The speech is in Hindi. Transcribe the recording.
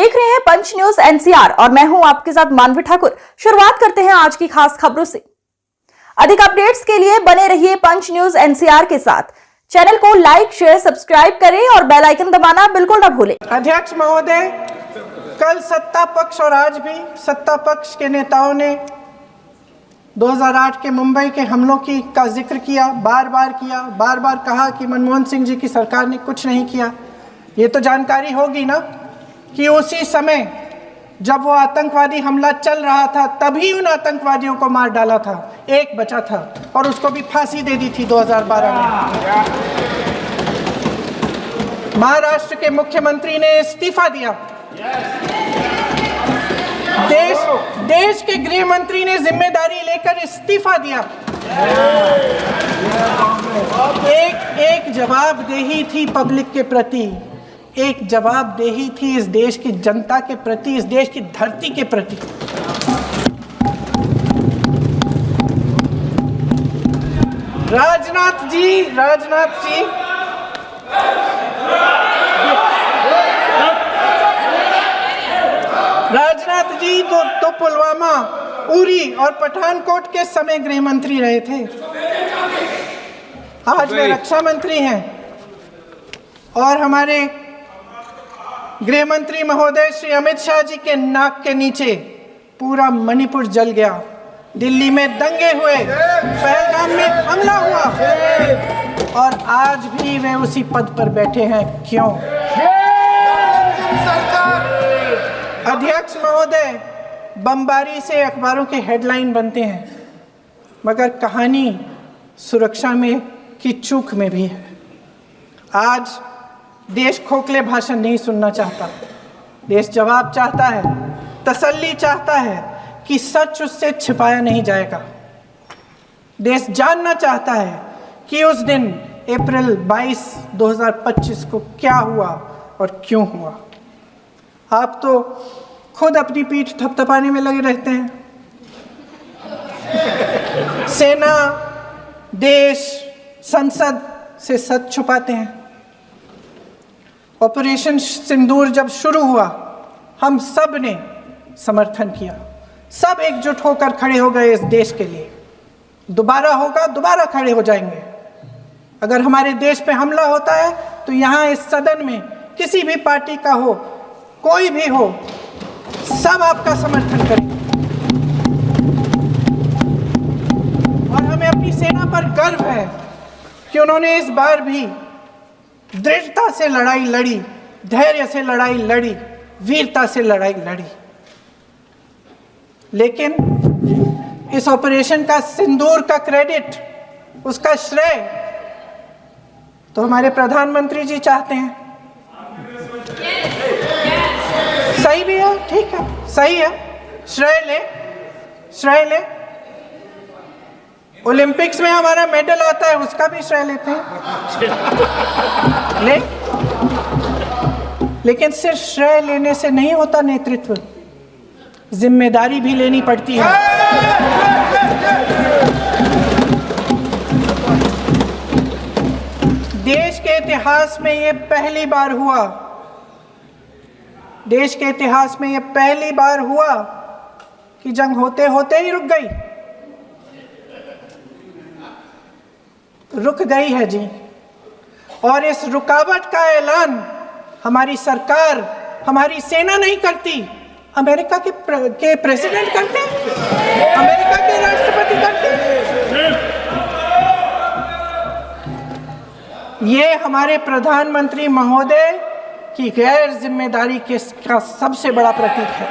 देख रहे हैं पंच न्यूज एनसीआर और मैं हूं आपके साथ मानवी ठाकुर। शुरुआत करते हैं आज की खास खबरों से। अधिक अपडेट्स के लिए बने रहिए पंच न्यूज एनसीआर के साथ। चैनल को लाइक, शेयर, सब्सक्राइब करें और बेल आइकन दबाना बिल्कुल न भूलें। अध्यक्ष महोदय, कल सत्ता पक्ष और आज भी सत्ता पक्ष के नेताओं ने 2008 के मुंबई के हमलों का जिक्र किया, बार बार कहा कि मनमोहन सिंह जी की सरकार ने कुछ नहीं किया। ये तो जानकारी होगी ना कि उसी समय जब वो आतंकवादी हमला चल रहा था तभी उन आतंकवादियों को मार डाला था, एक बचा था और उसको भी फांसी दे दी थी 2012 में। महाराष्ट्र के मुख्यमंत्री ने इस्तीफा दिया। देश के गृह मंत्री ने जिम्मेदारी लेकर इस्तीफा दिया। एक जवाबदेही थी पब्लिक के प्रति, एक जवाबदेही थी इस देश की जनता के प्रति, इस देश की धरती के प्रति। राजनाथ जी तो पुलवामा, उरी और पठानकोट के समय गृह मंत्री रहे थे। आज वे रक्षा मंत्री हैं और हमारे गृह मंत्री महोदय श्री अमित शाह जी के नाक के नीचे पूरा मणिपुर जल गया, दिल्ली में दंगे हुए, पहलगाम में हमला हुआ और आज भी वे उसी पद पर बैठे हैं। क्यों? अध्यक्ष महोदय, बमबारी से अखबारों के हेडलाइन बनते हैं, मगर कहानी सुरक्षा में की चूक में भी है। आज देश खोखले भाषण नहीं सुनना चाहता, देश जवाब चाहता है, तसल्ली चाहता है कि सच उससे छिपाया नहीं जाएगा। देश जानना चाहता है कि उस दिन अप्रैल 22, 2025 को क्या हुआ और क्यों हुआ। आप तो खुद अपनी पीठ थपथपाने में लगे रहते हैं। सेना, देश, संसद से सच छुपाते हैं। ऑपरेशन सिंदूर जब शुरू हुआ, हम सब ने समर्थन किया, सब एकजुट होकर खड़े हो गए इस देश के लिए। दोबारा होगा, दोबारा खड़े हो जाएंगे। अगर हमारे देश पे हमला होता है तो यहाँ इस सदन में किसी भी पार्टी का हो, कोई भी हो, सब आपका समर्थन करेंगे। और हमें अपनी सेना पर गर्व है कि उन्होंने इस बार भी दृढ़ता से लड़ाई लड़ी, धैर्य से लड़ाई लड़ी, वीरता से लड़ाई लड़ी। लेकिन इस ऑपरेशन का सिंदूर का क्रेडिट, उसका श्रेय तो हमारे प्रधानमंत्री जी चाहते हैं। सही भी है, ठीक है, सही है, श्रेय ले। ओलंपिक्स में हमारा मेडल आता है, उसका भी श्रेय लेते हैं। लेकिन सिर्फ श्रेय लेने से नहीं होता नेतृत्व, जिम्मेदारी भी लेनी पड़ती है। देश के इतिहास में ये पहली बार हुआ, देश के इतिहास में ये पहली बार हुआ कि जंग होते होते ही रुक गई है जी। और इस रुकावट का ऐलान हमारी सरकार, हमारी सेना नहीं करती, अमेरिका के प्रेसिडेंट करते हैं, अमेरिका के राष्ट्रपति करते हैं। ये हमारे प्रधानमंत्री महोदय की गैर जिम्मेदारी का सबसे बड़ा प्रतीक है।